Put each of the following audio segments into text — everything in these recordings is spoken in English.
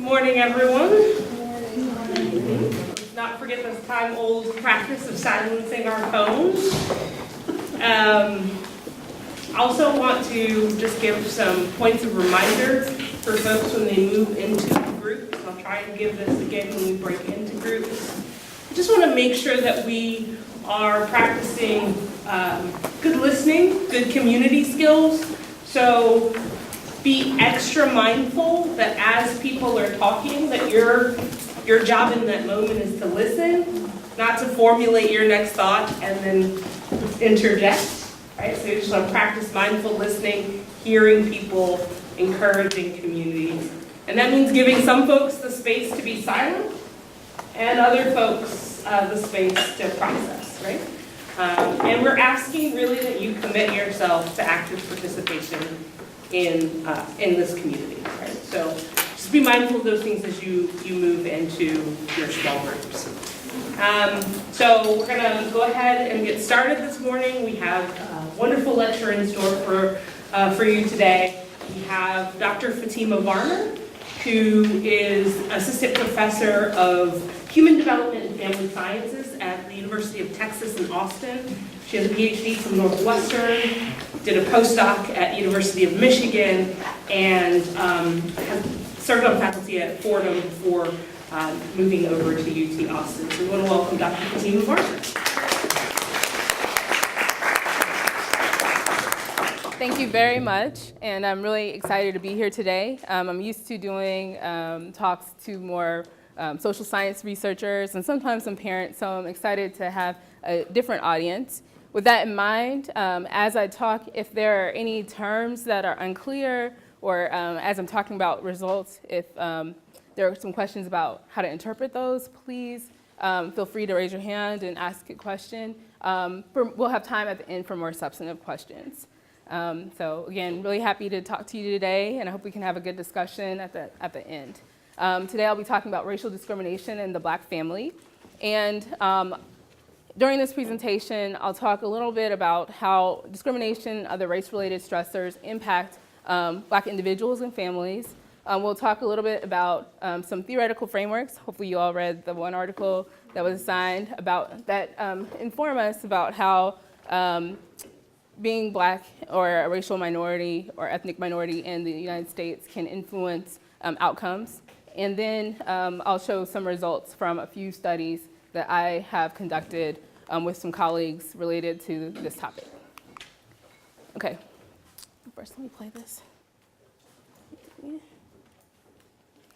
Morning, everyone. Let's not forget this time-old practice of silencing our phones. I also want to just give some points of reminder for folks when they move into groups. I'll try and give this again when we break into groups. I just want to make sure that we are practicing good listening, good community skills. So be extra mindful that as people are talking, that your job in that moment is to listen, not to formulate your next thought and then interject, right? So you just want to practice mindful listening, hearing people, encouraging communities. And that means giving some folks the space to be silent and other folks the space to process, right? And we're asking really that you commit yourself to active participation in this community, right? So just be mindful of those things as you move into your small groups. So we're gonna go ahead and get started this morning. We have a wonderful lecture in store for you today. We have Dr. Fatima Varner, who is Assistant Professor of Human Development and Family Sciences at the University of Texas in Austin. She has a PhD from Northwestern, did a postdoc at University of Michigan, and has served on faculty at Fordham before moving over to UT Austin. So we want to welcome Dr. Fatima Varner. Thank you very much, and I'm really excited to be here today. I'm used to doing talks to more social science researchers and sometimes some parents, so I'm excited to have a different audience. With that in mind, as I talk, if there are any terms that are unclear, or as I'm talking about results, if there are some questions about how to interpret those, please feel free to raise your hand and ask a question. We'll have time at the end for more substantive questions. So again, really happy to talk to you today, and I hope we can have a good discussion at the end. Today I'll be talking about racial discrimination in the Black family, and during this presentation, I'll talk a little bit about how discrimination and other race-related stressors impact Black individuals and families. We'll talk a little bit about some theoretical frameworks. Hopefully you all read the one article that was assigned about that inform us about how being Black or a racial minority or ethnic minority in the United States can influence outcomes. And then I'll show some results from a few studies that I have conducted with some colleagues related to this topic. Okay, first let me play this.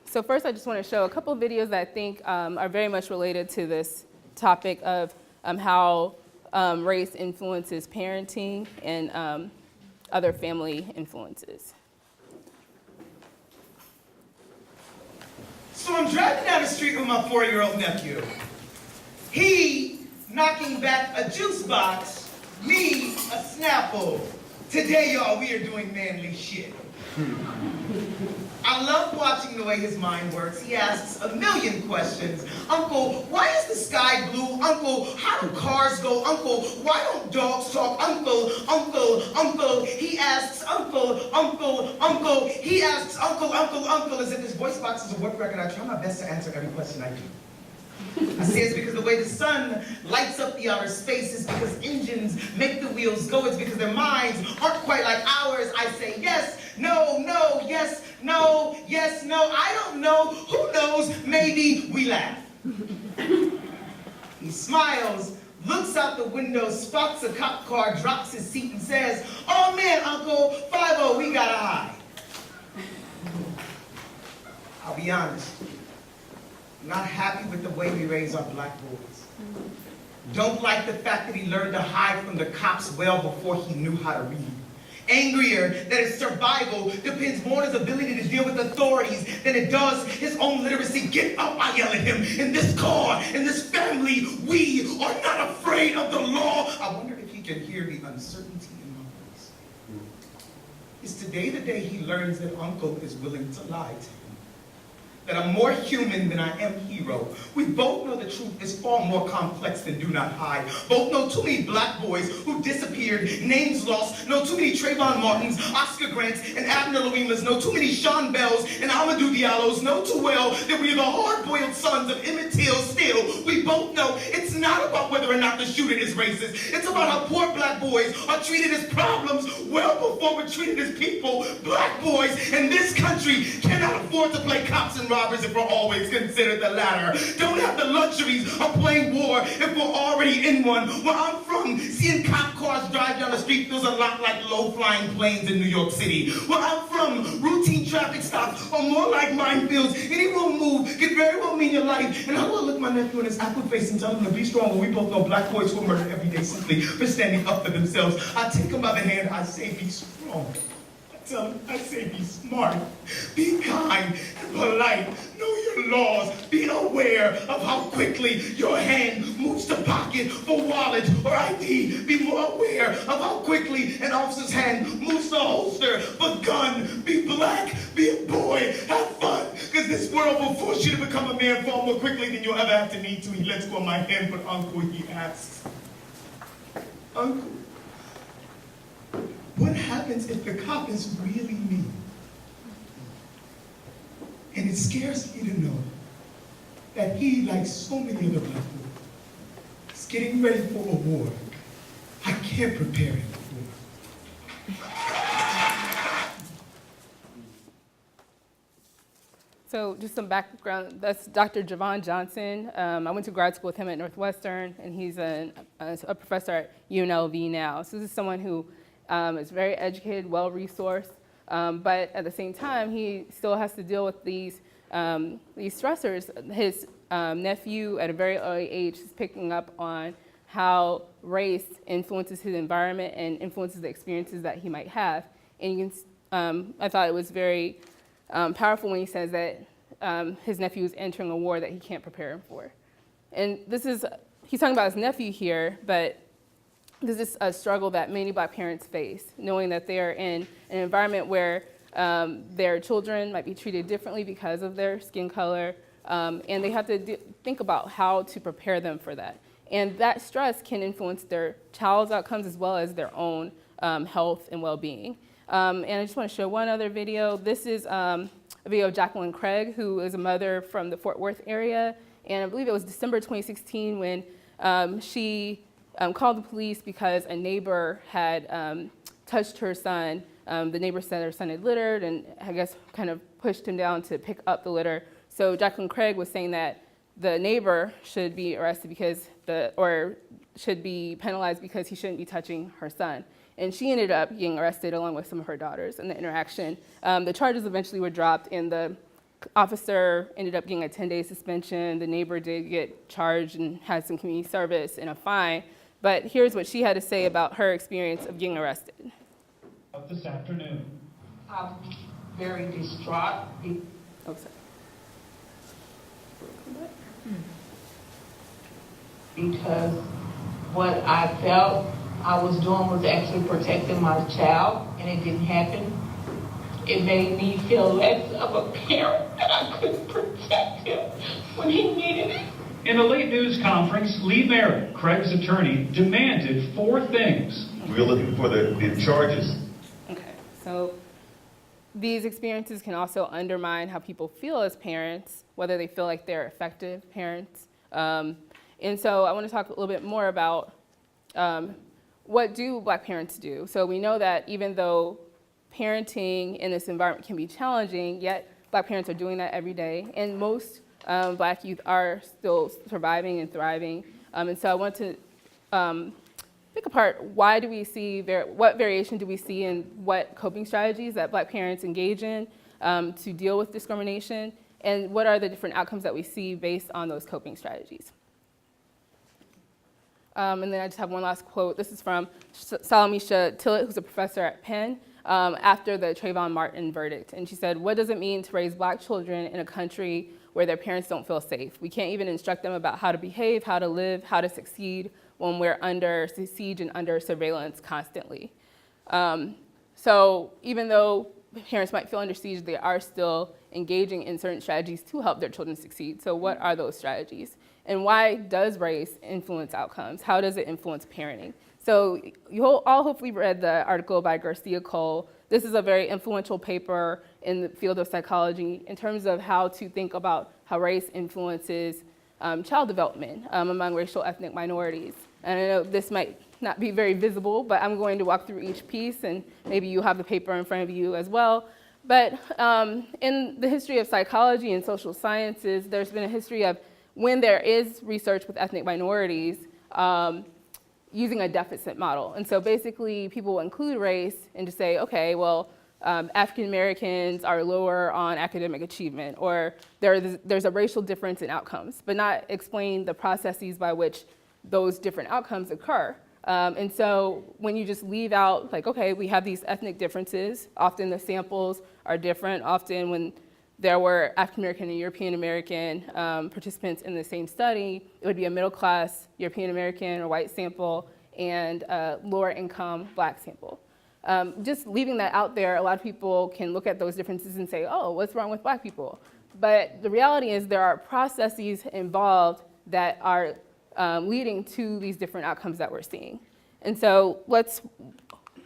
So first I just want to show a couple of videos that I think are very much related to this topic of how race influences parenting and other family influences. So I'm driving down the street with my 4-year-old nephew. He knocking back a juice box, me a Snapple. Today, y'all, we are doing manly shit. I love watching the way his mind works. He asks a million questions. Uncle, why is the sky blue? Uncle, how do cars go? Uncle, why don't dogs talk? Uncle, he asks uncle, he asks uncle, as if his voice box is a work record. I try my best to answer every question I do. I say it's because the way the sun lights up the outer space is because engines make the wheels go. It's because their minds aren't quite like ours. I say yes, no, yes, no, I don't know, who knows, maybe. We laugh. He smiles, looks out the window, spots a cop car, drops his seat and says, "Oh man, Uncle, 5-0, we gotta hide." I'll be honest. Not happy with the way we raise our Black boys. Don't like the fact that he learned to hide from the cops well before he knew how to read. Angrier that his survival depends more on his ability to deal with authorities than it does his own literacy. Get up, I yell at him. In this car, in this family, we are not afraid of the law. I wonder if he can hear the uncertainty in my voice. Is today the day he learns that Uncle is willing to lie to him? that I'm more human than I am hero. We both know the truth is far more complex than do not hide. Both know too many black boys who disappeared, names lost, know too many Trayvon Martins, Oscar Grants, and Abner Louimas, know too many Sean Bells and Amadou Diallos, know too well that we are the hard-boiled sons of Emmett Till still. We both know it's not about whether or not the shooter is racist. It's about how poor black boys are treated as problems well before we're treated as people. Black boys in this country cannot afford to play cops and robbers if we're always considered the latter. Don't have the luxuries of playing war if we're already in one. Where I'm from, seeing cop cars drive down the street feels a lot like low-flying planes in New York City. Where I'm from, routine traffic stops are more like minefields. Any wrong move could very well mean your life. And I will look my nephew in his awkward face and tell him to be strong when we both know black boys who are murdered every day simply for standing up for themselves. I take him by the hand, I say be strong. Tell him, I say be smart, be kind and polite, know your laws, be aware of how quickly your hand moves to pocket for wallet or ID, be more aware of how quickly an officer's hand moves to holster for gun, be black, be a boy, have fun, because this world will force you to become a man far more quickly than you'll ever have to need to. He lets go of my hand, but Uncle, he asks, Uncle, what happens if the cop is really me? And it scares me to know that he, like so many other black boys, is getting ready for a war I can't prepare him for. So just some background, that's Dr. Javon Johnson. I went to grad school with him at Northwestern, and he's a professor at UNLV now. So this is someone who is very educated, well-resourced, but at the same time, he still has to deal with these stressors. His nephew, at a very early age, is picking up on how race influences his environment and influences the experiences that he might have. And you can, I thought it was very powerful when he says that his nephew is entering a war that he can't prepare him for. And this is, he's talking about his nephew here, but this is a struggle that many black parents face, knowing that they are in an environment where their children might be treated differently because of their skin color, and they have to think about how to prepare them for that. And that stress can influence their child's outcomes as well as their own health and well-being. And I just want to show one other video. This is a video of Jacqueline Craig, who is a mother from the Fort Worth area, and I believe it was December 2016 when she called the police because a neighbor had touched her son. The neighbor said her son had littered and I guess kind of pushed him down to pick up the litter. So Jacqueline Craig was saying that the neighbor should be arrested because or should be penalized because he shouldn't be touching her son. And she ended up getting arrested along with some of her daughters in the interaction. The charges eventually were dropped and the officer ended up getting a 10-day suspension. The neighbor did get charged and had some community service and a fine. But here's what she had to say about her experience of getting arrested. This afternoon. I'm very distraught. Oh, sorry. Because what I felt I was doing was actually protecting my child, and it didn't happen. It made me feel less of a parent that I couldn't protect him when he needed it. In a late news conference, Lee Merritt, Craig's attorney, demanded 4 things. We're looking for the charges. Okay, so these experiences can also undermine how people feel as parents, whether they feel like they're effective parents. And so I want to talk a little bit more about what do black parents do? So we know that even though parenting in this environment can be challenging, yet black parents are doing that every day, and most black youth are still surviving and thriving. And so I want to pick apart why do we see, what variation do we see in what coping strategies that black parents engage in to deal with discrimination, and what are the different outcomes that we see based on those coping strategies. And then I just have one last quote. This is from Salamisha Tillett, who's a professor at Penn, after the Trayvon Martin verdict. And she said, "What does it mean to raise black children in a country where their parents don't feel safe? We can't even instruct them about how to behave, how to live, how to succeed when we're under siege and under surveillance constantly." So even though parents might feel under siege, they are still engaging in certain strategies to help their children succeed. So what are those strategies? And why does race influence outcomes? How does it influence parenting? So you all hopefully read the article by Garcia Cole. This is a very influential paper in the field of psychology in terms of how to think about how race influences child development among racial ethnic minorities. And I know this might not be very visible, but I'm going to walk through each piece, and maybe you have the paper in front of you as well. But in the history of psychology and social sciences, there's been a history of when there is research with ethnic minorities, using a deficit model. And so basically people will include race and just say, okay, well, African Americans are lower on academic achievement, or there's a racial difference in outcomes, but not explain the processes by which those different outcomes occur. And so when you just leave out, like, okay, we have these ethnic differences, often the samples are different. Often when there were African American and European American participants in the same study, it would be a middle class European American or white sample and a lower income Black sample. Just leaving that out there, a lot of people can look at those differences and say, oh, what's wrong with Black people? But the reality is there are processes involved that are leading to these different outcomes that we're seeing. And so let's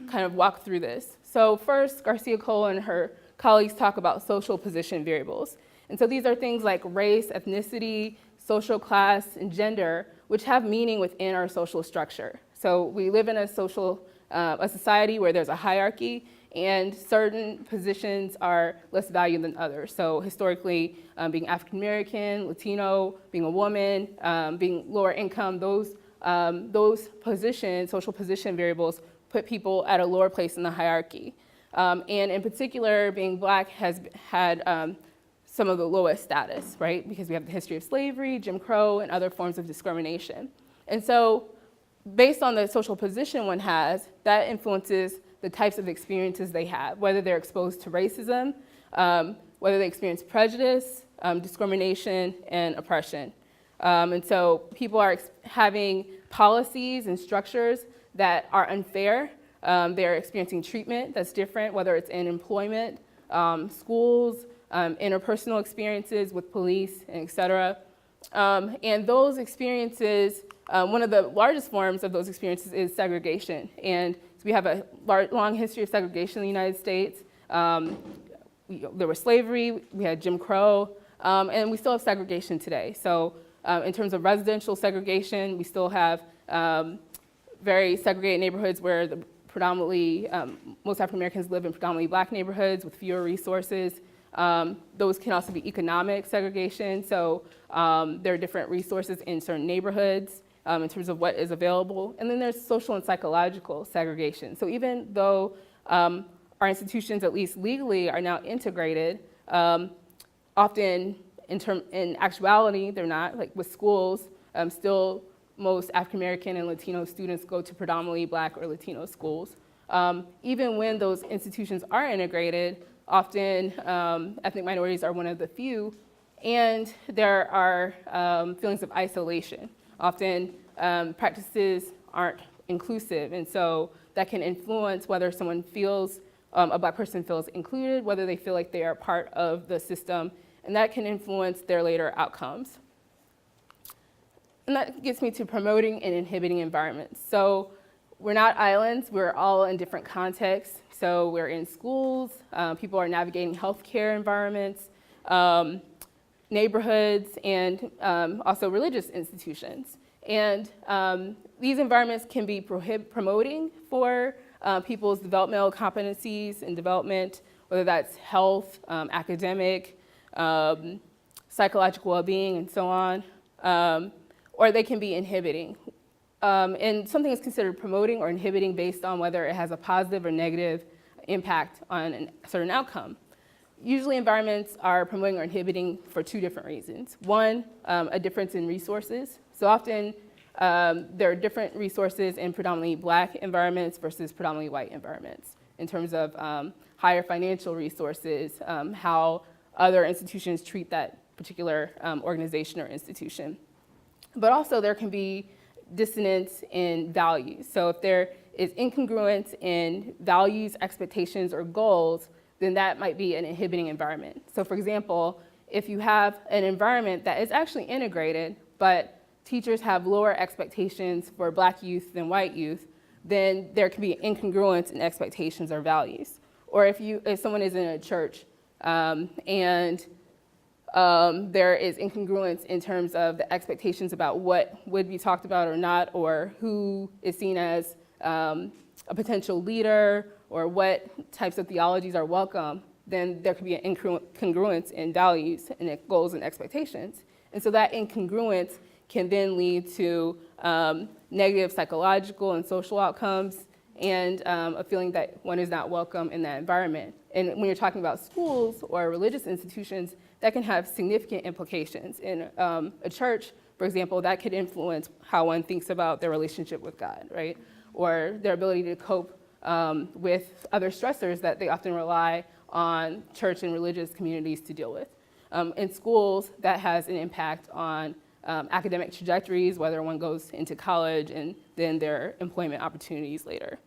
kind of walk through this. So first, Garcia Cole and her colleagues talk about social position variables. And so these are things like race, ethnicity, social class, and gender, which have meaning within our social structure. So we live in a society where there's a hierarchy, and certain positions are less valued than others. So historically, being African American, Latino, being a woman, being lower income, those positions, social position variables, put people at a lower place in the hierarchy. And in particular, being Black has had some of the lowest status, right? Because we have the history of slavery, Jim Crow, and other forms of discrimination. And so based on the social position one has, that influences the types of experiences they have, whether they're exposed to racism, whether they experience prejudice, discrimination, and oppression. And so people are having policies and structures that are unfair. They're experiencing treatment that's different, whether it's in employment, schools, interpersonal experiences with police, et cetera. And those experiences, one of the largest forms of those experiences is segregation. And so we have a long history of segregation in the United States. There was slavery, we had Jim Crow, and we still have segregation today. So in terms of residential segregation, we still have very segregated neighborhoods where most African Americans live in predominantly Black neighborhoods with fewer resources. Those can also be economic segregation. So there are different resources in certain neighborhoods in terms of what is available. And then there's social and psychological segregation. So even though our institutions, at least legally, are now integrated, often in actuality, they're not. Like with schools, still most African American and Latino students go to predominantly Black or Latino schools. Even when those institutions are integrated, often ethnic minorities are one of the few, and there are feelings of isolation. Often practices aren't inclusive, and so that can influence whether someone feels, a Black person feels included, whether they feel like they are part of the system, and that can influence their later outcomes. And that gets me to promoting and inhibiting environments. So we're not islands, we're all in different contexts. So we're in schools, people are navigating healthcare environments, neighborhoods, and also religious institutions. And these environments can be promoting for people's developmental competencies and development, whether that's health, academic, psychological well-being, and so on. Or they can be inhibiting. And something is considered promoting or inhibiting based on whether it has a positive or negative impact on a certain outcome. Usually environments are promoting or inhibiting for two different reasons. One, a difference in resources. So often there are different resources in predominantly Black environments versus predominantly white environments in terms of higher financial resources, how other institutions treat that particular organization or institution. But also there can be dissonance in values. So if there is incongruence in values, expectations, or goals then that might be an inhibiting environment. So for example, if you have an environment that is actually integrated, but teachers have lower expectations for Black youth than white youth, then there can be incongruence in expectations or values. Or if someone is in a church and there is incongruence in terms of the expectations about what would be talked about or not, or who is seen as a potential leader, or what types of theologies are welcome, then there could be an incongruence in values and goals and expectations. And so that incongruence can then lead to negative psychological and social outcomes, and a feeling that one is not welcome in that environment. And when you're talking about schools or religious institutions, that can have significant implications. In a church, for example, that could influence how one thinks about their relationship with God, right? Or their ability to cope with other stressors that they often rely on church and religious communities to deal with. In schools, that has an impact on academic trajectories, whether one goes into college and then their employment opportunities later.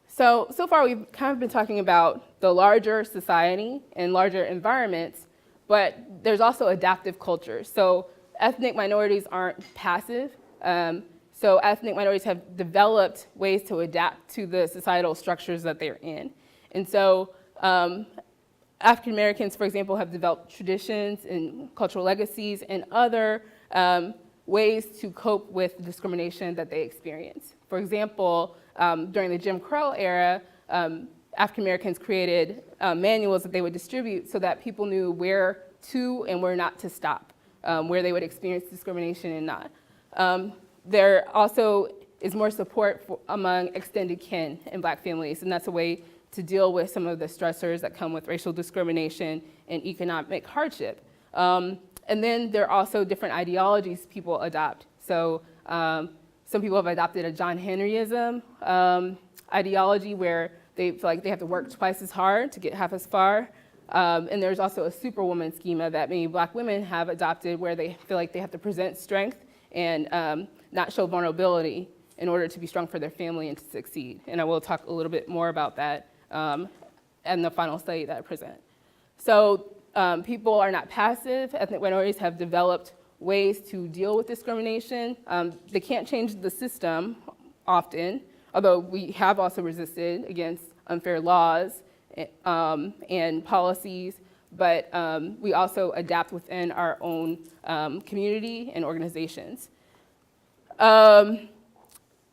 So far we've kind of been talking about the larger society and larger environments, but there's also adaptive cultures. So ethnic minorities aren't passive. So ethnic minorities have developed ways to adapt to the societal structures that they're in. And so African Americans, for example, have developed traditions and cultural legacies and other ways to cope with discrimination that they experience. For example, during the Jim Crow era, African Americans created manuals that they would distribute so that people knew where to and where not to stop, where they would experience discrimination and not. There also is more support among extended kin in Black families, and that's a way to deal with some of the stressors that come with racial discrimination and economic hardship. And then there are also different ideologies people adopt. So some people have adopted a John Henryism ideology where they feel like they have to work twice as hard to get half as far. And there's also a superwoman schema that many Black women have adopted where they feel like they have to present strength and not show vulnerability in order to be strong for their family and to succeed. And I will talk a little bit more about that in the final study that I present. So people are not passive. Ethnic minorities have developed ways to deal with discrimination. They can't change the system often, although we have also resisted against unfair laws and policies, but we also adapt within our own community and organizations. And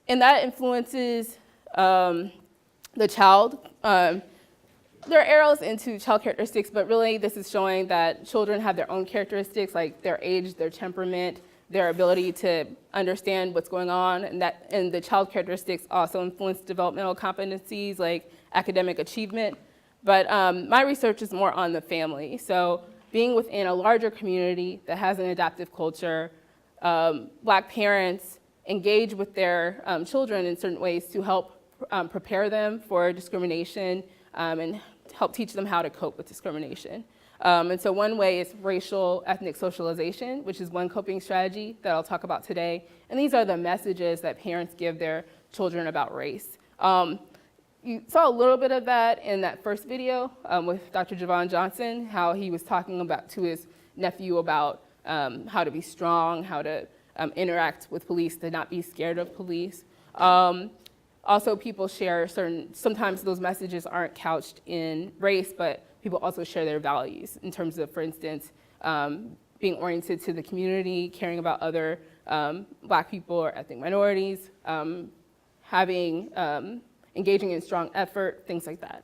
that influences the child. There are arrows into child characteristics, but really this is showing that children have their own characteristics, like their age, their temperament, their ability to understand what's going on, and the child characteristics also influence developmental competencies like academic achievement. But my research is more on the family. So being within a larger community that has an adaptive culture, Black parents engage with their children in certain ways to help prepare them for discrimination and help teach them how to cope with discrimination. And so one way is racial ethnic socialization, which is one coping strategy that I'll talk about today. And these are the messages that parents give their children about race. You saw a little bit of that in that first video with Dr. Javon Johnson, how he was talking about to his nephew about how to be strong, how to interact with police, to not be scared of police. Also, people share sometimes those messages aren't couched in race, but people also share their values in terms of, for instance, being oriented to the community, caring about other Black people or ethnic minorities, engaging in strong effort, things like that.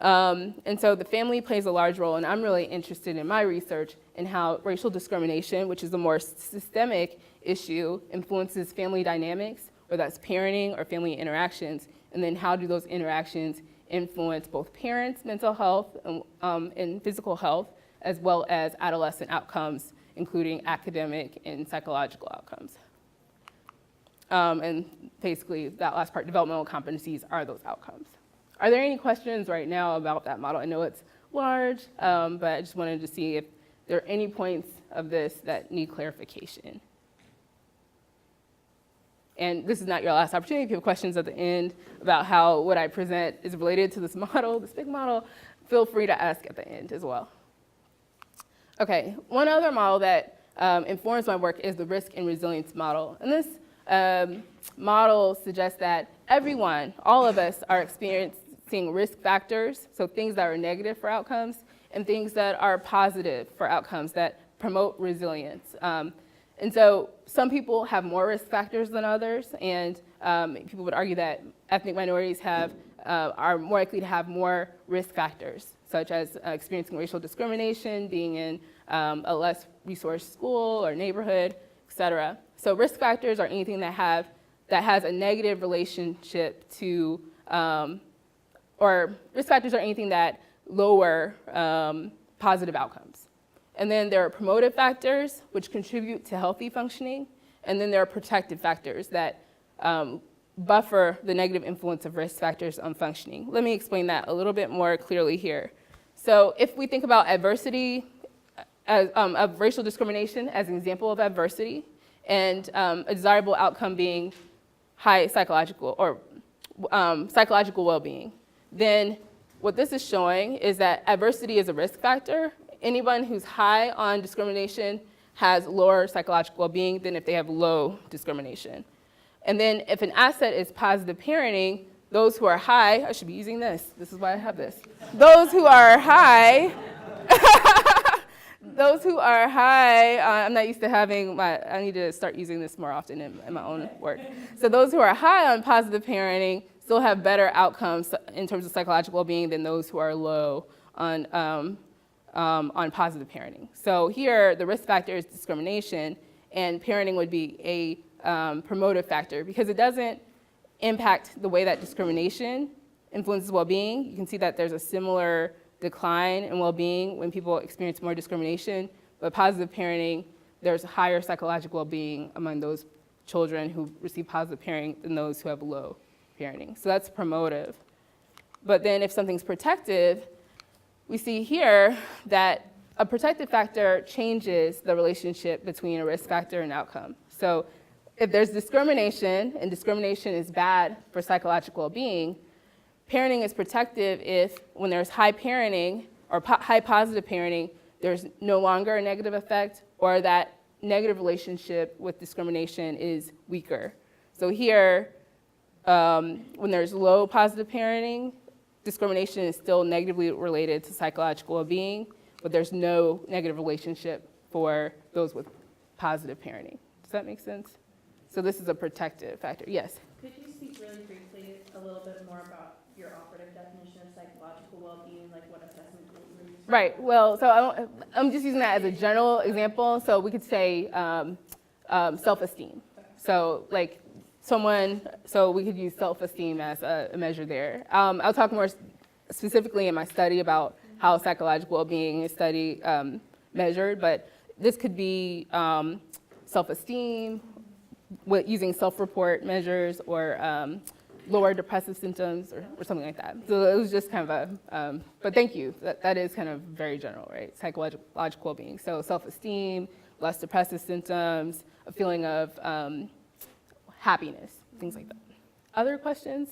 And so the family plays a large role, and I'm really interested in my research in how racial discrimination, which is a more systemic issue, influences family dynamics, whether that's parenting or family interactions, and then how do those interactions influence both parents' mental health and physical health, as well as adolescent outcomes, including academic and psychological outcomes. And basically, that last part, developmental competencies, are those outcomes. Are there any questions right now about that model? I know it's large, but I just wanted to see if there are any points of this that need clarification. And this is not your last opportunity. If you have questions at the end about how what I present is related to this model, this big model, feel free to ask at the end as well. Okay, one other model that informs my work is the risk and resilience model. And this model suggests that everyone, all of us, are experiencing risk factors, so things that are negative for outcomes, and things that are positive for outcomes that promote resilience. And so some people have more risk factors than others, and people would argue that ethnic minorities are more likely to have more risk factors, such as experiencing racial discrimination, being in a less resourced school or neighborhood, et cetera. So risk factors are anything that has a negative relationship to, or risk factors are anything that lower positive outcomes. And then there are promotive factors, which contribute to healthy functioning. And then there are protective factors that buffer the negative influence of risk factors on functioning. Let me explain that a little bit more clearly here. So if we think about adversity, of racial discrimination as an example of adversity, and a desirable outcome being high psychological or psychological well-being, then what this is showing is that adversity is a risk factor. Anyone who's high on discrimination has lower psychological well-being than if they have low discrimination. And then if an asset is positive parenting, those who are high, I should be using this. This is why I have this. Those who are high, I'm not used to having I need to start using this more often in my own work. So those who are high on positive parenting still have better outcomes in terms of psychological well-being than those who are low on positive parenting. So here, the risk factor is discrimination, and parenting would be a promotive factor because it doesn't impact the way that discrimination influences well-being. You can see that there's a similar decline in well-being when people experience more discrimination, but positive parenting, there's higher psychological well-being among those children who receive positive parenting than those who have low parenting. So that's promotive. But then if something's protective, we see here that a protective factor changes the relationship between a risk factor and outcome. So if there's discrimination, and discrimination is bad for psychological well-being, parenting is protective if when there's high parenting or high positive parenting, there's no longer a negative effect, or that negative relationship with discrimination is weaker. So here, when there's low positive parenting, discrimination is still negatively related to psychological well-being, but there's no negative relationship for those with positive parenting. Does that make sense? So this is a protective factor. Yes? Could you speak really briefly a little bit more about your operative definition of psychological well-being, like what assessment tools you're using? Right. Well, so I'm just using that as a general example. So we could say self-esteem. So like so we could use self-esteem as a measure there. I'll talk more specifically in my study about how psychological well-being is measured, but this could be self-esteem, using self-report measures, or lower depressive symptoms, or something like that. So it was just kind of but thank you. That is kind of very general, right? Psychological well-being. So self-esteem, less depressive symptoms, a feeling of happiness, things like that. Other questions?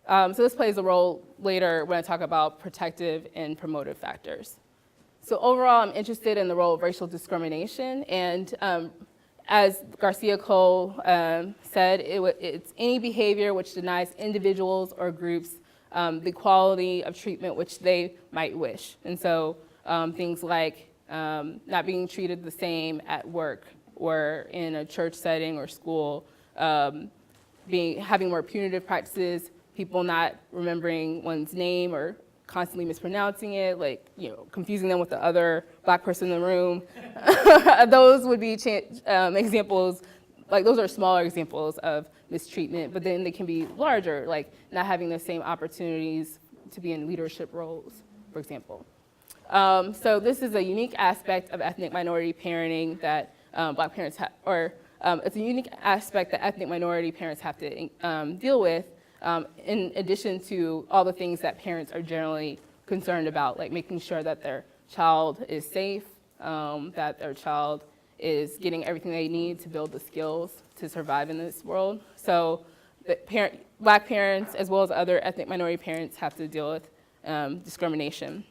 So this plays a role later when I talk about protective and promotive factors. So overall, I'm interested in the role of racial discrimination, and as Garcia-Cole said, it's any behavior which denies individuals or groups the quality of treatment which they might wish. And so things like not being treated the same at work or in a church setting or school, having more punitive practices, people not remembering one's name or constantly mispronouncing it, like, confusing them with the other Black person in the room. Those would be examples, like those are smaller examples of mistreatment, but then they can be larger, like not having the same opportunities to be in leadership roles, for example. So this is a unique aspect of ethnic minority parenting that Black parents have, or it's a unique aspect that ethnic minority parents have to deal with, in addition to all the things that parents are generally concerned about, like making sure that their child is safe, that their child is getting everything they need to build the skills to survive in this world. So Black parents, as well as other ethnic minority parents, have to deal with discrimination.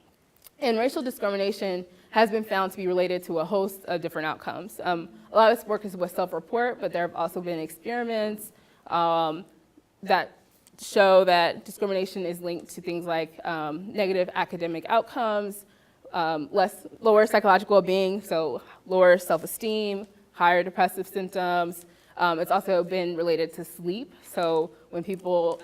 And racial discrimination has been found to be related to a host of different outcomes. A lot of this work is with self-report, but there have also been experiments that show that discrimination is linked to things like negative academic outcomes, lower psychological well-being, so lower self-esteem, higher depressive symptoms. It's also been related to sleep. So when people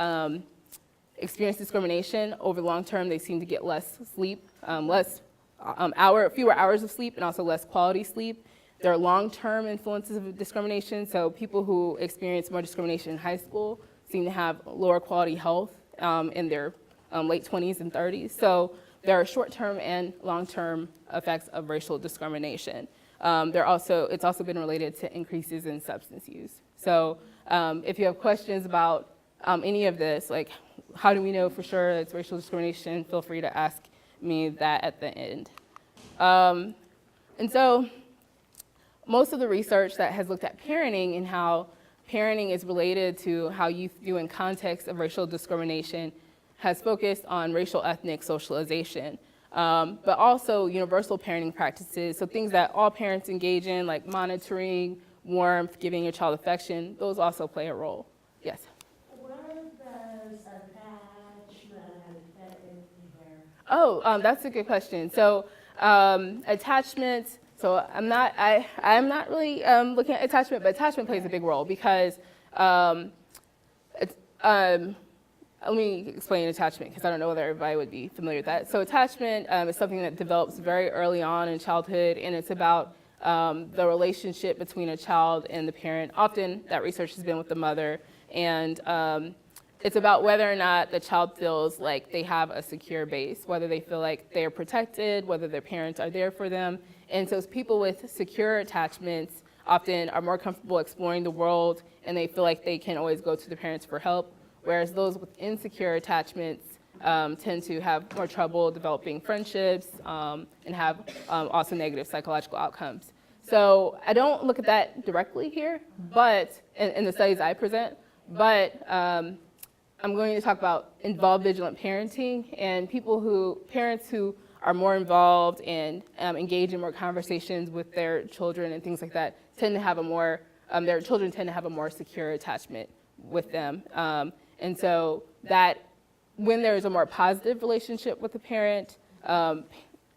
experience discrimination over the long term, they seem to get less sleep, fewer hours of sleep, and also less quality sleep. There are long-term influences of discrimination. So people who experience more discrimination in high school seem to have lower quality health in their late 20s and 30s. So there are short-term and long-term effects of racial discrimination. It's also been related to increases in substance use. So if you have questions about any of this, like how do we know for sure it's racial discrimination, feel free to ask me that at the end. And so most of the research that has looked at parenting and how parenting is related to how youth view in context of racial discrimination has focused on racial ethnic socialization, but also universal parenting practices, so things that all parents engage in, like monitoring, warmth, giving your child affection, those also play a role. Yes? What does attachment fit in here? Oh, that's a good question. So attachment, so I'm not really looking at attachment, but attachment plays a big role because let me explain attachment because I don't know whether everybody would be familiar with that. So attachment is something that develops very early on in childhood, and it's about the relationship between a child and the parent. Often that research has been with the mother, and it's about whether or not the child feels like they have a secure base, whether they feel like they're protected, whether their parents are there for them. And so people with secure attachments often are more comfortable exploring the world, and they feel like they can always go to their parents for help. Whereas those with insecure attachments tend to have more trouble developing friendships and have also negative psychological outcomes. So I don't look at that directly here, but in the studies I present, but I'm going to talk about involved vigilant parenting and parents who are more involved and engage in more conversations with their children and things like that tend to have their children tend to have a more secure attachment with them. And so that when there's a more positive relationship with the parent,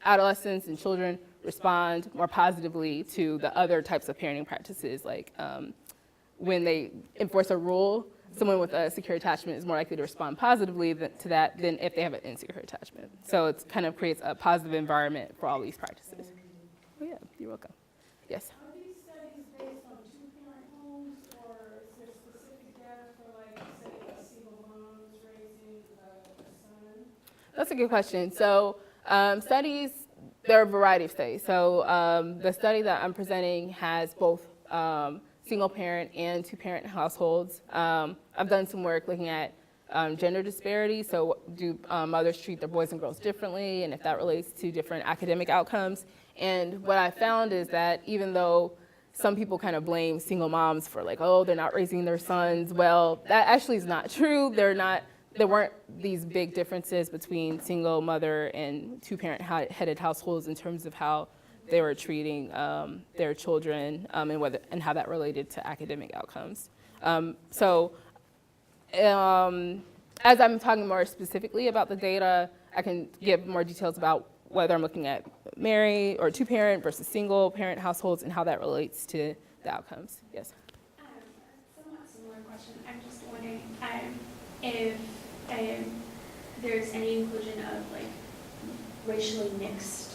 adolescents and children respond more positively to the other types of parenting practices. Like when they enforce a rule, someone with a secure attachment is more likely to respond positively to that than if they have an insecure attachment. So it kind of creates a positive environment for all these practices. Oh yeah, you're welcome. Yes? Are these studies based on two-parent homes, or is there specific data for, like, say, a single mom who's raising a son? That's a good question. So studies, there are a variety of studies. So the study that I'm presenting has both single parent and two-parent households. I've done some work looking at gender disparity. So do mothers treat their boys and girls differently, and if that relates to different academic outcomes. And what I found is that even though some people kind of blame single moms for like, oh, they're not raising their sons well, that actually is not true. There weren't these big differences between single mother and two-parent headed households in terms of how they were treating their children and how that related to academic outcomes. As I'm talking more specifically about the data, I can give more details about whether I'm looking at married or two-parent versus single-parent households and how that relates to the outcomes. Yes? Somewhat similar question. I'm just wondering if there's any inclusion of like racially mixed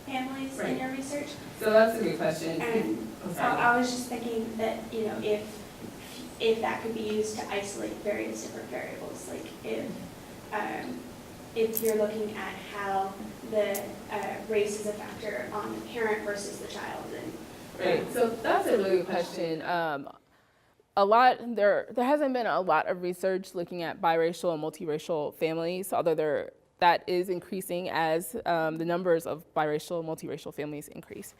families in your research. So that's a good question. And so I was just thinking that, you know, if that could be used to isolate various different variables, like if you're looking at how the race is a factor on the parent versus the child. Right, so that's a really good question. There hasn't been a lot of research looking at biracial and multiracial families, although that is increasing as the numbers of biracial and multiracial families increase.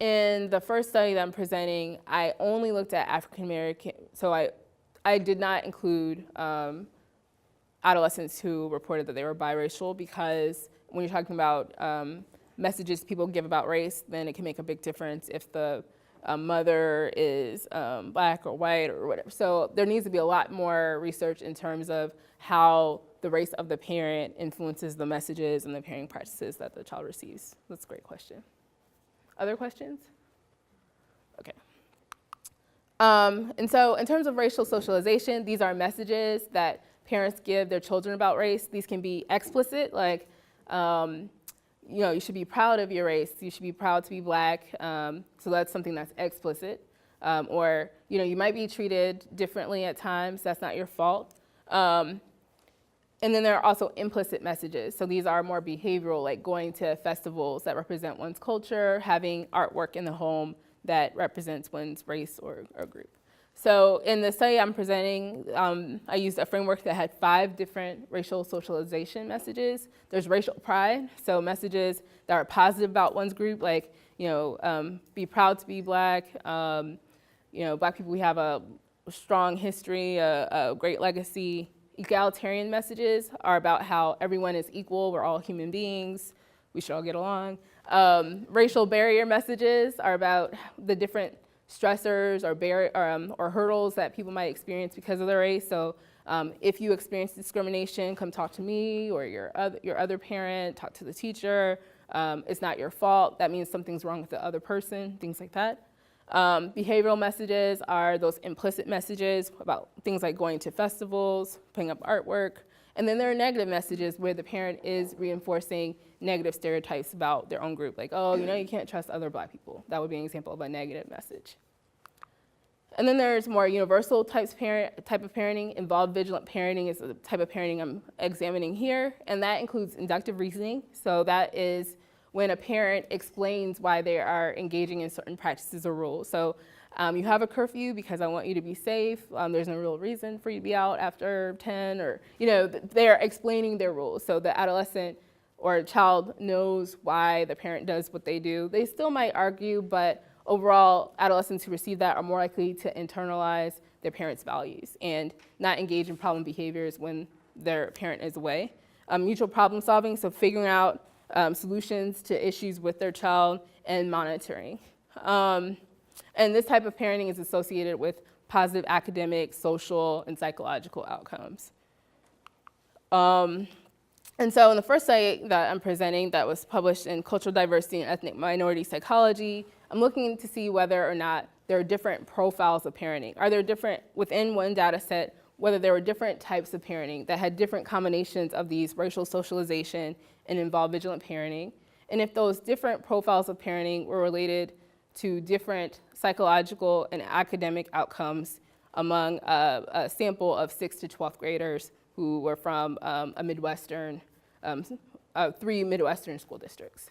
in the first study that I'm presenting, I only looked at African American, so I did not include adolescents who reported that they were biracial, because when you're talking about messages people give about race, then it can make a big difference if the mother is black or white or whatever. So there needs to be a lot more research in terms of how the race of the parent influences the messages and the parenting practices that the child receives. That's a great question. Other questions? Okay. And so in terms of racial socialization, these are messages that parents give their children about race. These can be explicit, like, you should be proud of your race. You should be proud to be black. So that's something that's explicit. Or, you might be treated differently at times. That's not your fault. And then there are also implicit messages. So these are more behavioral, like going to festivals that represent one's culture, having artwork in the home that represents one's race or group. So in the study I'm presenting, I used a framework that had 5 different racial socialization messages. There's racial pride, so messages that are positive about one's group, like, be proud to be black. Black people, we have a strong history, a great legacy. Egalitarian messages are about how everyone is equal, we're all human beings, we should all get along. Racial barrier messages are about the different stressors or hurdles that people might experience because of their race. So if you experience discrimination, come talk to me or your other parent, talk to the teacher. It's not your fault. That means something's wrong with the other person, things like that. Behavioral messages are those implicit messages about things like going to festivals, putting up artwork. And then there are negative messages where the parent is reinforcing negative stereotypes about their own group, like, oh, you can't trust other black people. That would be an example of a negative message. And then there's more universal type of parenting. Involved vigilant parenting is the type of parenting I'm examining here, and that includes inductive reasoning. So that is when a parent explains why they are engaging in certain practices or rules. So you have a curfew because I want you to be safe. There's no real reason for you to be out after 10, or, they're explaining their rules. So the adolescent or a child knows why the parent does what they do. They still might argue, but overall, adolescents who receive that are more likely to internalize their parents' values and not engage in problem behaviors when their parent is away. Mutual problem solving, so figuring out solutions to issues with their child, and monitoring. And this type of parenting is associated with positive academic, social, and psychological outcomes. And so in the first study that I'm presenting that was published in Cultural Diversity and Ethnic Minority Psychology, I'm looking to see whether or not there are different profiles of parenting. Are there different, within one data set, whether there were different types of parenting that had different combinations of these racial socialization and involved vigilant parenting, and if those different profiles of parenting were related to different psychological and academic outcomes among a sample of 6th to 12th graders who were from a Midwestern, 3 Midwestern school districts.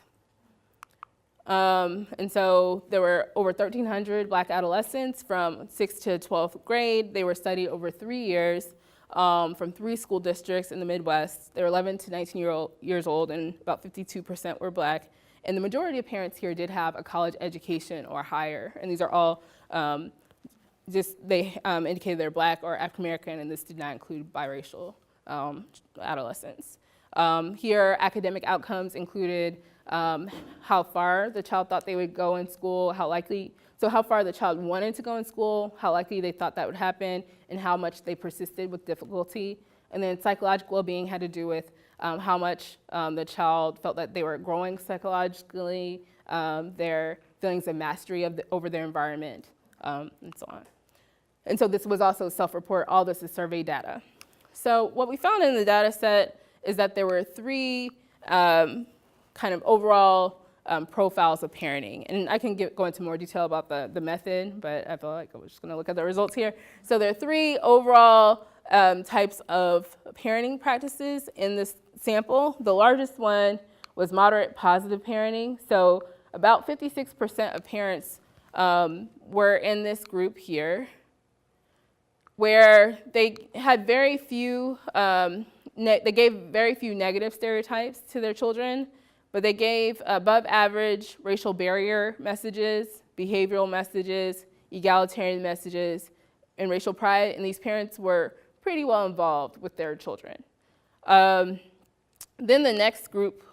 And so there were over 1,300 black adolescents from 6th to 12th grade. They were studied over 3 years from 3 school districts in the Midwest. They were 11 to 19 years old, and about 52% were black. And the majority of parents here did have a college education or higher. And these are all they indicated they're black or African American, and this did not include biracial adolescents. Here, academic outcomes included how far the child thought they would go in school, how far the child wanted to go in school, how likely they thought that would happen, and how much they persisted with difficulty. And then psychological well-being had to do with how much the child felt that they were growing psychologically, their feelings of mastery over their environment, and so on. And so this was also self-report. All this is survey data. So what we found in the data set is that there were 3 kind of overall profiles of parenting. And I can go into more detail about the method, but I feel like I was just gonna look at the results here. So there are 3 overall types of parenting practices in this sample. The largest one was moderate positive parenting. So about 56% of parents were in this group here, where they had very few, they gave very few negative stereotypes to their children, but they gave above average racial barrier messages, behavioral messages, egalitarian messages, and racial pride, and these parents were pretty well involved with their children. Then the next group,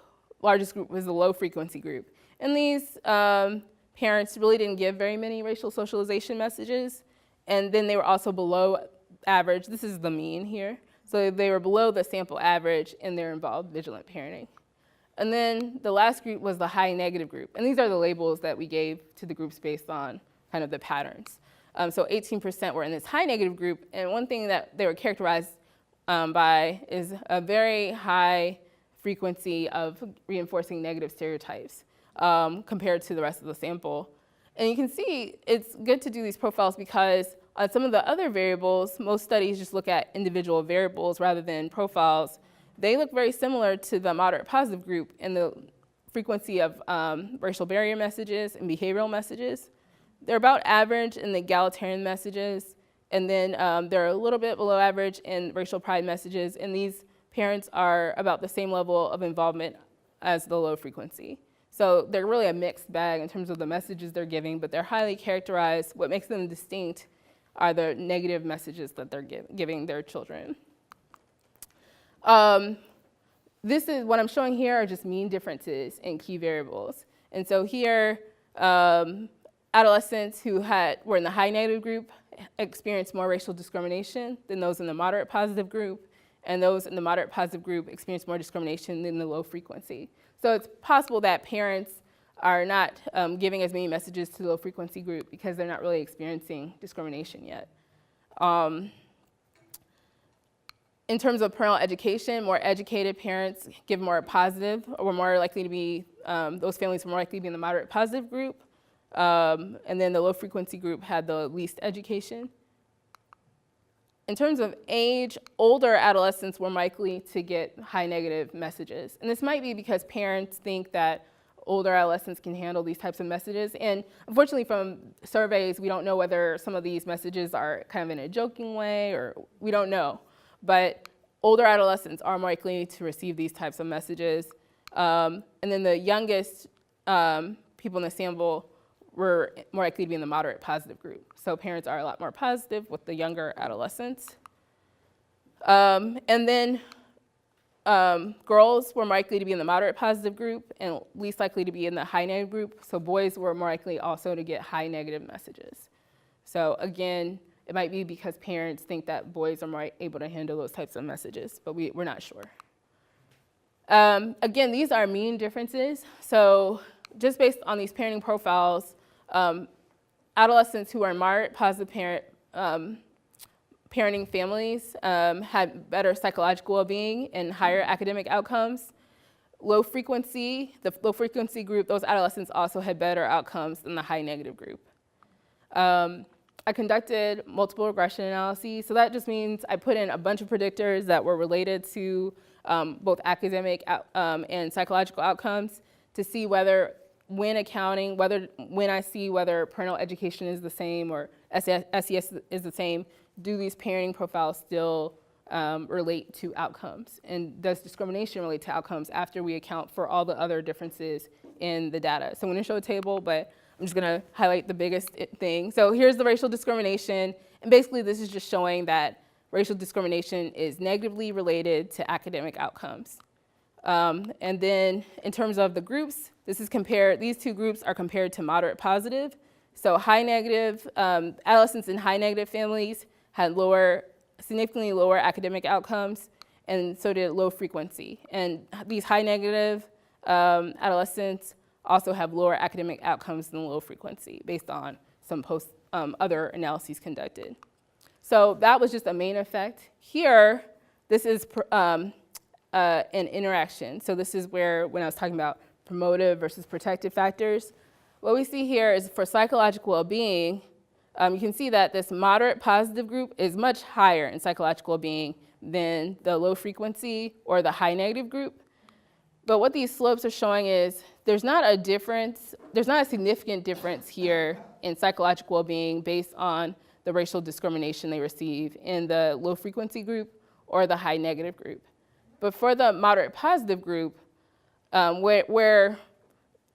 largest group, was the low frequency group. And these parents really didn't give very many racial socialization messages, and then they were also below average. This is the mean here. So they were below the sample average in their involved vigilant parenting. And then the last group was the high negative group. And these are the labels that we gave to the groups based on kind of the patterns. So 18% were in this high negative group. And one thing that they were characterized by is a very high frequency of reinforcing negative stereotypes compared to the rest of the sample. And you can see it's good to do these profiles because on some of the other variables, most studies just look at individual variables rather than profiles. They look very similar to the moderate positive group in the frequency of racial barrier messages and behavioral messages. They're about average in the egalitarian messages, and then they're a little bit below average in racial pride messages, and these parents are about the same level of involvement as the low frequency. So they're really a mixed bag in terms of the messages they're giving, but they're highly characterized. What makes them distinct are the negative messages that they're giving their children. This is what I'm showing here are just mean differences in key variables. And so here, adolescents who were in the high negative group experienced more racial discrimination than those in the moderate positive group, and those in the moderate positive group experienced more discrimination than the low frequency. So it's possible that parents are not giving as many messages to the low frequency group because they're not really experiencing discrimination yet. In terms of parental education, more educated parents give more positive, or were more likely to be, those families were more likely to be in the moderate positive group. And then the low frequency group had the least education. In terms of age, older adolescents were likely to get high negative messages. And this might be because parents think that older adolescents can handle these types of messages. And unfortunately from surveys, we don't know whether some of these messages are kind of in a joking way, or we don't know. But older adolescents are more likely to receive these types of messages. And then the youngest people in the sample were more likely to be in the moderate positive group. So parents are a lot more positive with the younger adolescents. And then girls were more likely to be in the moderate positive group and least likely to be in the high negative group. So boys were more likely also to get high negative messages. So again, it might be because parents think that boys are more able to handle those types of messages, but we're not sure. Again, these are mean differences. So just based on these parenting profiles, adolescents who are in moderate positive parenting families had better psychological well-being and higher academic outcomes. The low frequency group, those adolescents also had better outcomes than the high negative group. I conducted multiple regression analyses, so that just means I put in a bunch of predictors that were related to both academic and psychological outcomes to see whether when I see whether parental education is the same or SES is the same, do these parenting profiles still relate to outcomes? And does discrimination relate to outcomes after we account for all the other differences in the data? So I'm going to show a table, but I'm just going to highlight the biggest thing. So here's the racial discrimination. And basically, this is just showing that racial discrimination is negatively related to academic outcomes. And then in terms of the groups, these two groups are compared to moderate positive. So high negative, adolescents in high negative families had significantly lower academic outcomes, and so did low frequency. And these high negative adolescents also have lower academic outcomes than low frequency based on some other analyses conducted. So that was just a main effect. Here, this is an interaction. So this is where, when I was talking about promotive versus protective factors, what we see here is for psychological well-being, you can see that this moderate positive group is much higher in psychological well-being than the low frequency or the high negative group. But what these slopes are showing is there's not a significant difference here in psychological well-being based on the racial discrimination they receive in the low frequency group or the high negative group. But for the moderate positive group, where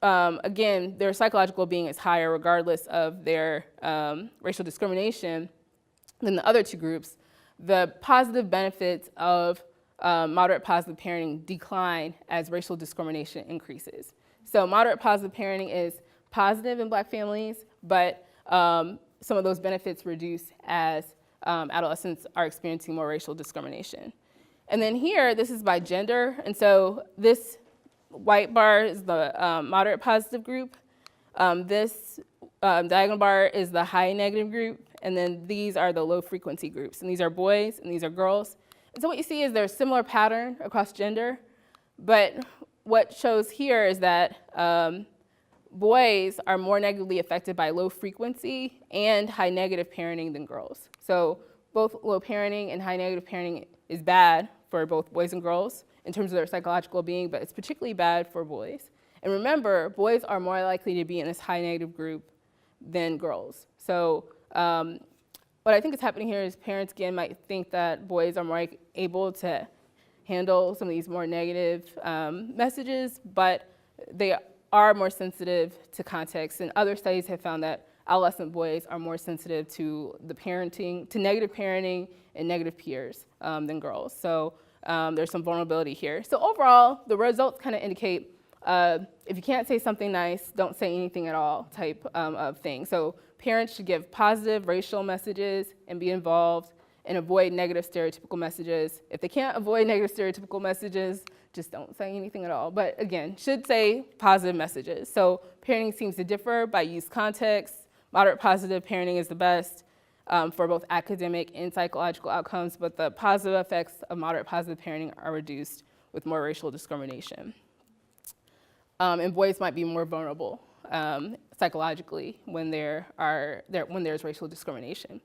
again, their psychological being is higher regardless of their racial discrimination than the other two groups, the positive benefits of moderate positive parenting decline as racial discrimination increases. So moderate positive parenting is positive in Black families, but some of those benefits reduce as adolescents are experiencing more racial discrimination. And then here, this is by gender, and so this white bar is the moderate positive group. This diagonal bar is the high negative group, and then these are the low frequency groups, and these are boys and these are girls. And so what you see is there's a similar pattern across gender, but what shows here is that boys are more negatively affected by low frequency and high negative parenting than girls. So both low parenting and high negative parenting is bad for both boys and girls in terms of their psychological being, but it's particularly bad for boys. And remember, boys are more likely to be in this high negative group than girls. So what I think is happening here is parents, again, might think that boys are more able to handle some of these more negative messages, but they are more sensitive to context. And other studies have found that adolescent boys are more sensitive to the parenting, to negative parenting and negative peers than girls. So there's some vulnerability here. So overall, the results kind of indicate if you can't say something nice, don't say anything at all type of thing. So parents should give positive racial messages and be involved and avoid negative stereotypical messages. If they can't avoid negative stereotypical messages, just don't say anything at all. But again, should say positive messages. So parenting seems to differ by use context. Moderate positive parenting is the best for both academic and psychological outcomes, but the positive effects of moderate positive parenting are reduced with more racial discrimination. And boys might be more vulnerable psychologically when there's racial discrimination.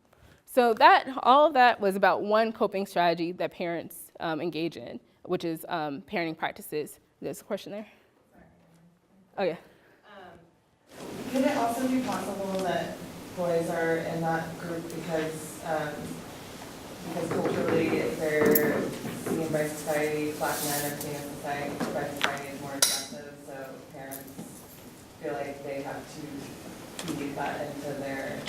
So all of that was about one coping strategy that parents engage in, which is parenting practices. There's a question there? Oh yeah. Could it also be possible that boys are in that group because culturally they're seen by society, Black men are seen by society as more aggressive, so parents feel like they have to feed that into their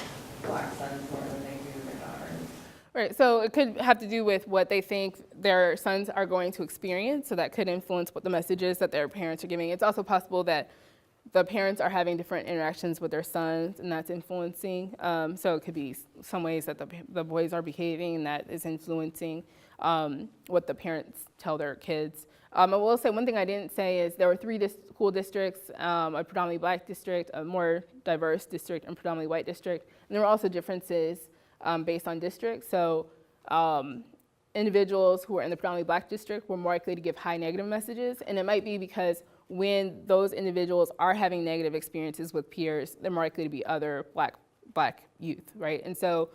Black sons more than they do their daughters? Right, so it could have to do with what they think their sons are going to experience, so that could influence what the messages that their parents are giving. It's also possible that the parents are having different interactions with their sons, and that's influencing. So it could be some ways that the boys are behaving, and that is influencing what the parents tell their kids. I will say one thing I didn't say is there were 3 school districts, a predominantly Black district, a more diverse district, and predominantly white district. And there were also differences based on district. So individuals who were in the predominantly Black district were more likely to give high negative messages, and it might be because when those individuals are having negative experiences with peers, they're more likely to be other Black youth, right? And so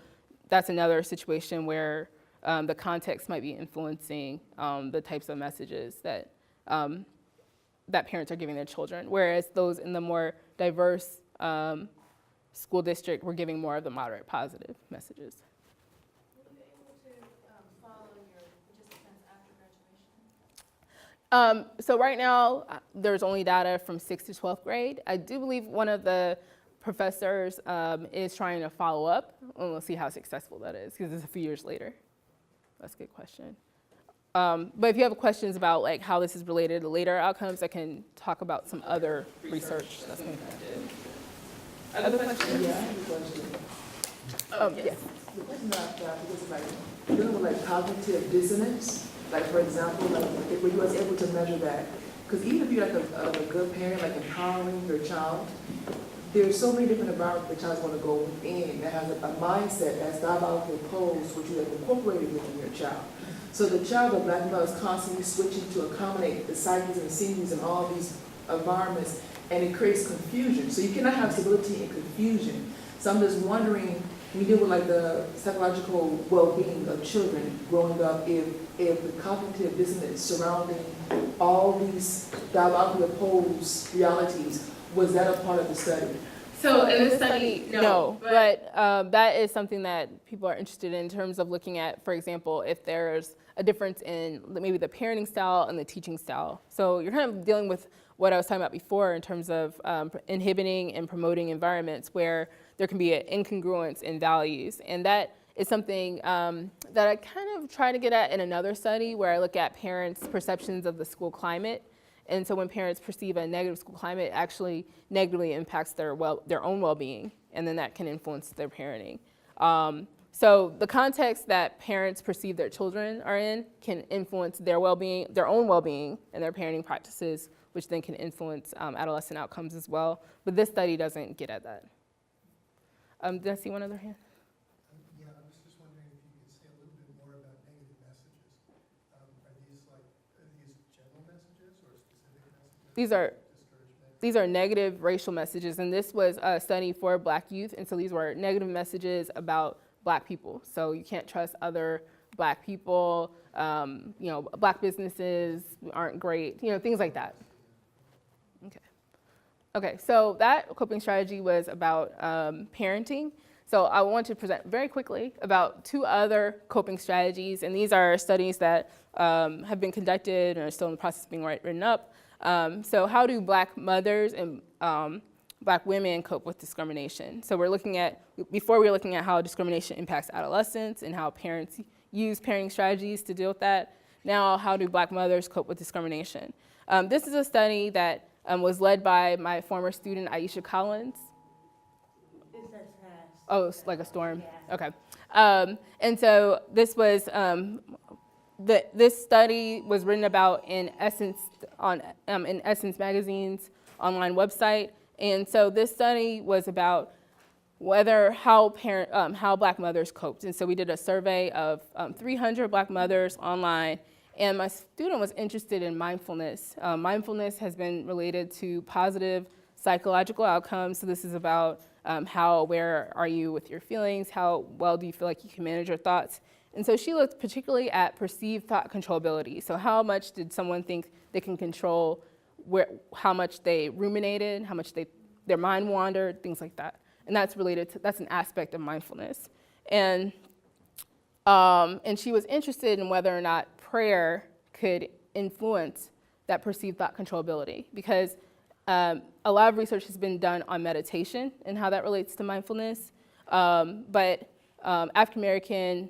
that's another situation where the context might be influencing the types of messages that that parents are giving their children, whereas those in the more diverse school district were giving more of the moderate positive messages. Will you be able to follow your participants after graduation? So right now, there's only data from 6th to 12th grade. I do believe one of the professors is trying to follow up, and we'll see how successful that is, because it's a few years later. That's a good question. But if you have questions about like how this is related to later outcomes, I can talk about some other research that's been conducted. Other questions? Yeah, I have a question. Yes. The question I have is like dealing with like cognitive dissonance. Like for example, like when you was able to measure that, because even if you're like a good parent, like empowering your child, there's so many different environments the child's going to go in that has a mindset that's diabolically opposed to what you have incorporated within your child. So the child of Black male is constantly switching to accommodate the psyches and seniors and all these environments, and it creates confusion. So you cannot have stability and confusion. So I'm just wondering, we deal with like the psychological well-being of children growing up, if the cognitive dissonance surrounding all these diabolically opposed realities, was that a part of the study? So in this study, no, but that is something that people are interested in terms of looking at, for example, if there's a difference in maybe the parenting style and the teaching style. So you're kind of dealing with what I was talking about before in terms of inhibiting and promoting environments where there can be an incongruence in values. And that is something that I kind of try to get at in another study where I look at parents' perceptions of the school climate. And so when parents perceive a negative school climate, it actually negatively impacts their own well-being, and then that can influence their parenting. So the context that parents perceive their children are in can influence their well-being, their own well-being, and their parenting practices, which then can influence adolescent outcomes as well. But this study doesn't get at that. Did I see one other hand? Yeah, I was just wondering if you could say a little bit more about negative messages. Are these general messages or specific messages? These are negative racial messages, and this was a study for Black youth, and so these were negative messages about Black people. So you can't trust other Black people, Black businesses aren't great, things like that. Okay, so that coping strategy was about parenting. So I want to present very quickly about 2 other coping strategies, and these are studies that have been conducted and are still in the process of being written up. So how do Black mothers and Black women cope with discrimination? So before we were looking at how discrimination impacts adolescents and how parents use parenting strategies to deal with that. Now, how do Black mothers cope with discrimination? This is a study that was led by my former student, Aisha Collins. It says fast. Oh, it's like a storm? Yeah. Okay. And so this was, this study was written about in Essence Magazine's online website. And so this study was about how Black mothers coped. And so we did a survey of 300 Black mothers online. And my student was interested in mindfulness. Mindfulness has been related to positive psychological outcomes. So this is about how aware are you with your feelings, how well do you feel like you can manage your thoughts. And so she looked particularly at perceived thought controllability. So how much did someone think they can control how much they ruminated, how much their mind wandered, things like that. And that's an aspect of mindfulness. And she was interested in whether or not prayer could influence that perceived thought controllability, because a lot of research has been done on meditation and how that relates to mindfulness, but African American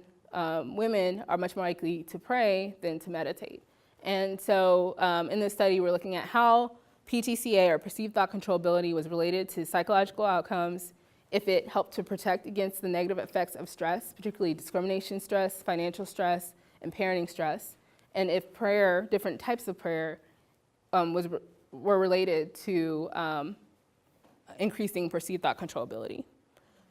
women are much more likely to pray than to meditate. And so in this study, we're looking at how PTCA, or perceived thought controllability, was related to psychological outcomes, if it helped to protect against the negative effects of stress, particularly discrimination stress, financial stress, and parenting stress, and if prayer, different types of prayer, were related to increasing perceived thought controllability.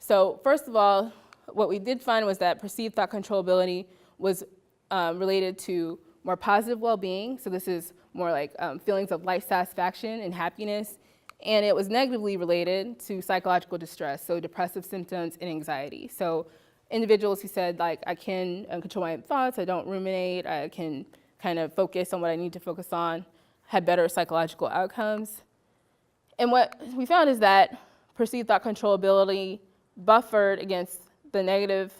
So first of all, what we did find was that perceived thought controllability was related to more positive well-being. So this is more like feelings of life satisfaction and happiness. And it was negatively related to psychological distress, so depressive symptoms and anxiety. So individuals who said, like, I can control my thoughts, I don't ruminate, I can kind of focus on what I need to focus on, had better psychological outcomes. And what we found is that perceived thought controllability buffered against the negative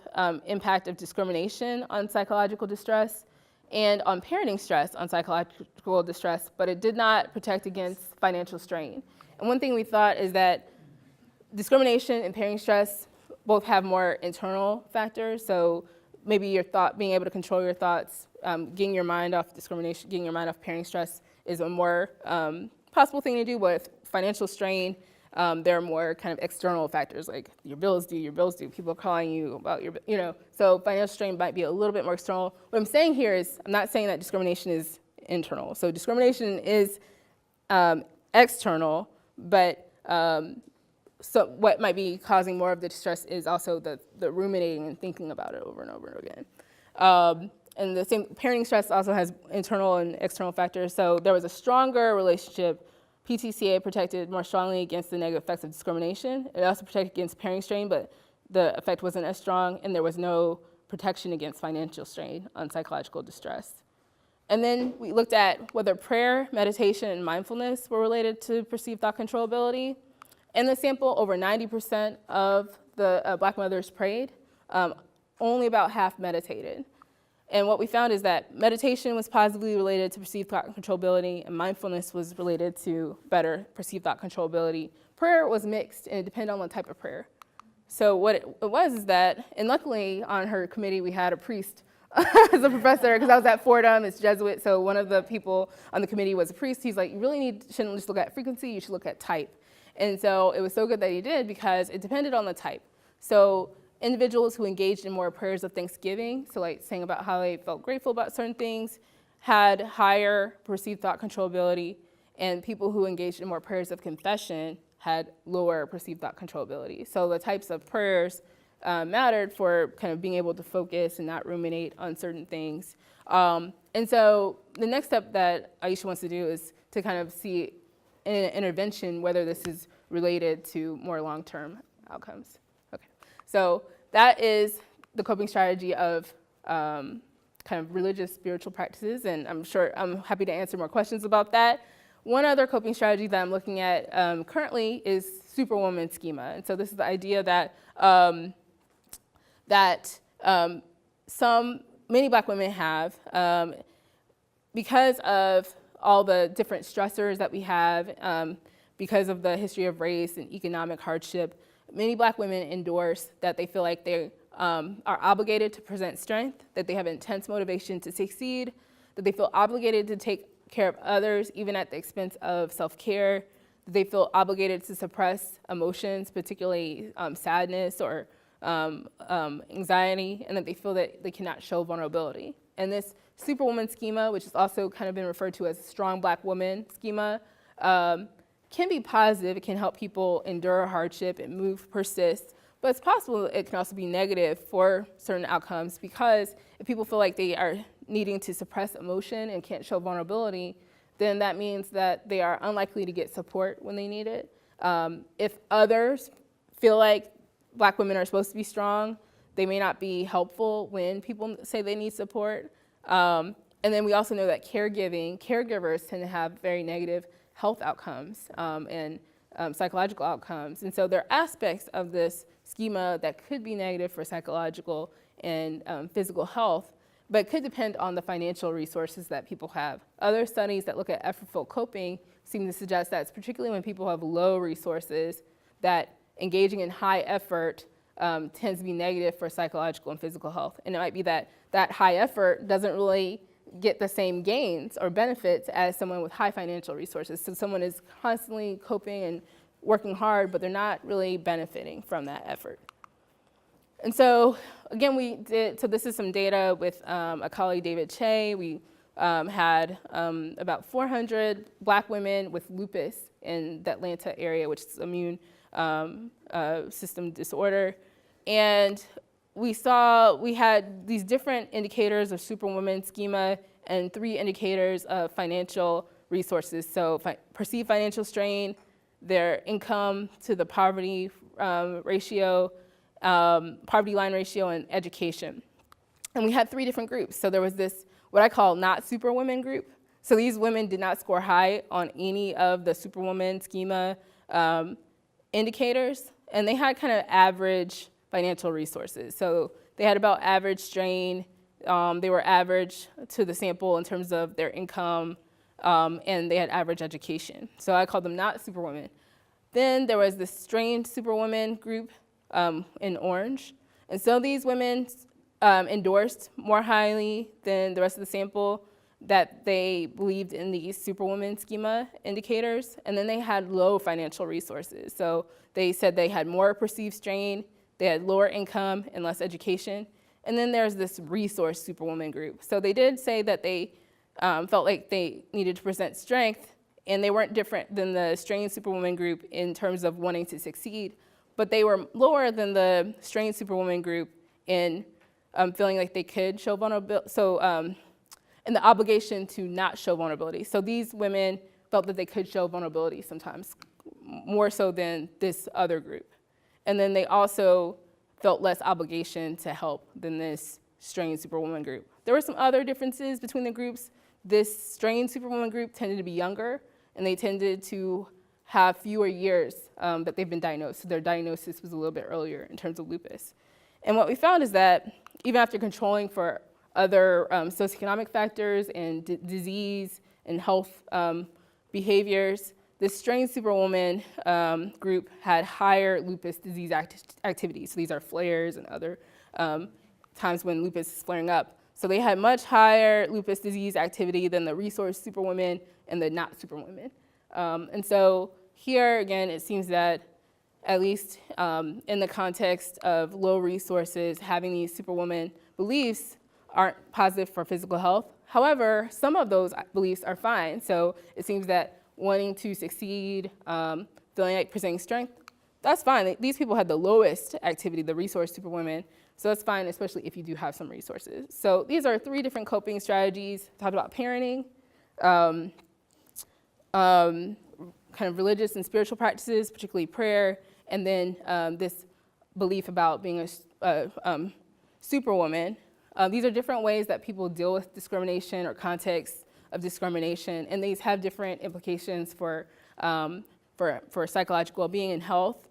impact of discrimination on psychological distress and on parenting stress on psychological distress, but it did not protect against financial strain. And one thing we thought is that discrimination and parenting stress both have more internal factors. So maybe being able to control your thoughts, getting your mind off discrimination, getting your mind off parenting stress is a more possible thing to do. But with financial strain, there are more kind of external factors, like your bills due, people are calling you about so financial strain might be a little bit more external. What I'm saying here is, I'm not saying that discrimination is internal. So discrimination is external, but so what might be causing more of the distress is also the ruminating and thinking about it over and over again. And the same parenting stress also has internal and external factors. So there was a stronger relationship. PTCA protected more strongly against the negative effects of discrimination. It also protected against parenting strain, but the effect wasn't as strong, and there was no protection against financial strain on psychological distress. And then we looked at whether prayer, meditation, and mindfulness were related to perceived thought controllability. In the sample, over 90% of the Black mothers prayed. Only about half meditated. And what we found is that meditation was positively related to perceived thought controllability, and mindfulness was related to better perceived thought controllability. Prayer was mixed, and it depended on the type of prayer. So what it was is that, and luckily on her committee we had a priest as a professor, because I was at Fordham, it's Jesuit, so one of the people on the committee was a priest. He's like, you really shouldn't just look at frequency, you should look at type. And so it was so good that he did, because it depended on the type. So individuals who engaged in more prayers of thanksgiving, so like saying about how they felt grateful about certain things, had higher perceived thought controllability, and people who engaged in more prayers of confession had lower perceived thought controllability. So the types of prayers mattered for kind of being able to focus and not ruminate on certain things. And so the next step that Aisha wants to do is to kind of see in an intervention whether this is related to more long-term outcomes. Okay, so that is the coping strategy of kind of religious spiritual practices, and I'm happy to answer more questions about that. One other coping strategy that I'm looking at currently is superwoman schema. And so this is the idea that many Black women have, because of all the different stressors that we have, because of the history of race and economic hardship, many Black women endorse that they feel like they are obligated to present strength, that they have intense motivation to succeed, that they feel obligated to take care of others, even at the expense of self-care, that they feel obligated to suppress emotions, particularly sadness or anxiety, and that they feel that they cannot show vulnerability. And this superwoman schema, which has also kind of been referred to as strong Black woman schema, can be positive. It can help people endure hardship and persist, but it's possible it can also be negative for certain outcomes, because if people feel like they are needing to suppress emotion and can't show vulnerability, then that means that they are unlikely to get support when they need it. If others feel like Black women are supposed to be strong, they may not be helpful when people say they need support. And then we also know that caregivers tend to have very negative health outcomes and psychological outcomes. And so there are aspects of this schema that could be negative for psychological and physical health, but it could depend on the financial resources that people have. Other studies that look at effortful coping seem to suggest that it's particularly when people have low resources that engaging in high effort tends to be negative for psychological and physical health. And it might be that that high effort doesn't really get the same gains or benefits as someone with high financial resources. So someone is constantly coping and working hard, but they're not really benefiting from that effort. And so again, this is some data with a colleague, David Che. We had about 400 Black women with lupus in the Atlanta area, which is immune system disorder. And we had these different indicators of superwoman schema and 3 indicators of financial resources. So perceived financial strain, their income to the poverty ratio, poverty line ratio, and education. And we had 3 different groups. So there was this, what I call not superwoman group. So these women did not score high on any of the superwoman schema indicators, and they had kind of average financial resources. So they had about average strain, they were average to the sample in terms of their income, and they had average education. So I called them not superwomen. Then there was this strained superwoman group in orange. And so these women endorsed more highly than the rest of the sample that they believed in these superwoman schema indicators, and then they had low financial resources. So they said they had more perceived strain, they had lower income and less education, and then there's this resource superwoman group. So they did say that they felt like they needed to present strength, and they weren't different than the strained superwoman group in terms of wanting to succeed, but they were lower than the strained superwoman group in feeling like they could show vulnerability. So, and the obligation to not show vulnerability. So these women felt that they could show vulnerability sometimes, more so than this other group. And then they also felt less obligation to help than this strained superwoman group. There were some other differences between the groups. This strained superwoman group tended to be younger, and they tended to have fewer years that they've been diagnosed. So their diagnosis was a little bit earlier in terms of lupus. And what we found is that even after controlling for other socioeconomic factors and disease and health behaviors, this strained superwoman group had higher lupus disease activity. So these are flares and other times when lupus is flaring up. So they had much higher lupus disease activity than the resource superwomen and the not superwomen. And so here, again, it seems that at least in the context of low resources, having these superwoman beliefs aren't positive for physical health. However, some of those beliefs are fine. So it seems that wanting to succeed, feeling like presenting strength, that's fine. These people had the lowest activity, the resource superwomen. So that's fine, especially if you do have some resources. So these are 3 different coping strategies. Talked about parenting, kind of religious and spiritual practices, particularly prayer, and then this belief about being a superwoman. These are different ways that people deal with discrimination or contexts of discrimination, and these have different implications for psychological well-being and health.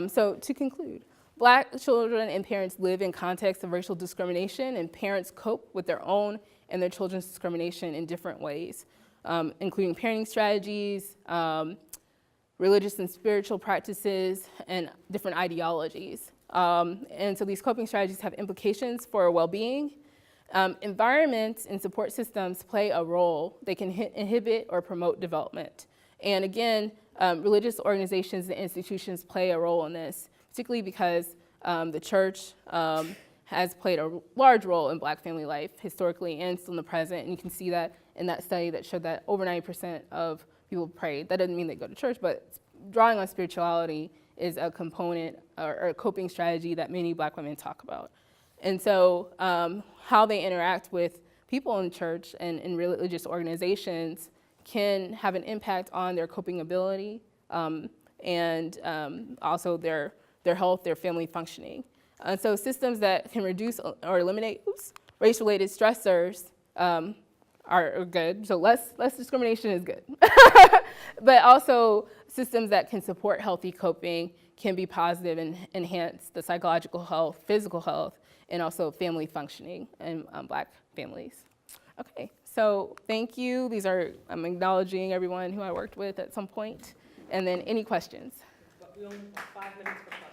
So to conclude, Black children and parents live in contexts of racial discrimination, and parents cope with their own and their children's discrimination in different ways, including parenting strategies, religious and spiritual practices, and different ideologies. And so these coping strategies have implications for well-being. Environments and support systems play a role. They can inhibit or promote development. And again, religious organizations and institutions play a role in this, particularly because the church has played a large role in Black family life historically and still in the present. And you can see that in that study that showed that over 90% of people prayed. That doesn't mean they go to church, but drawing on spirituality is a component or a coping strategy that many Black women talk about. And so how they interact with people in church and in religious organizations can have an impact on their coping ability and also their health, their family functioning. And so systems that can reduce or eliminate race-related stressors are good. So less discrimination is good. But also systems that can support healthy coping can be positive and enhance the psychological health, physical health, and also family functioning in Black families. Okay, so thank you. I'm acknowledging everyone who I worked with at some point. And then any questions? But we only have 5 minutes for questions.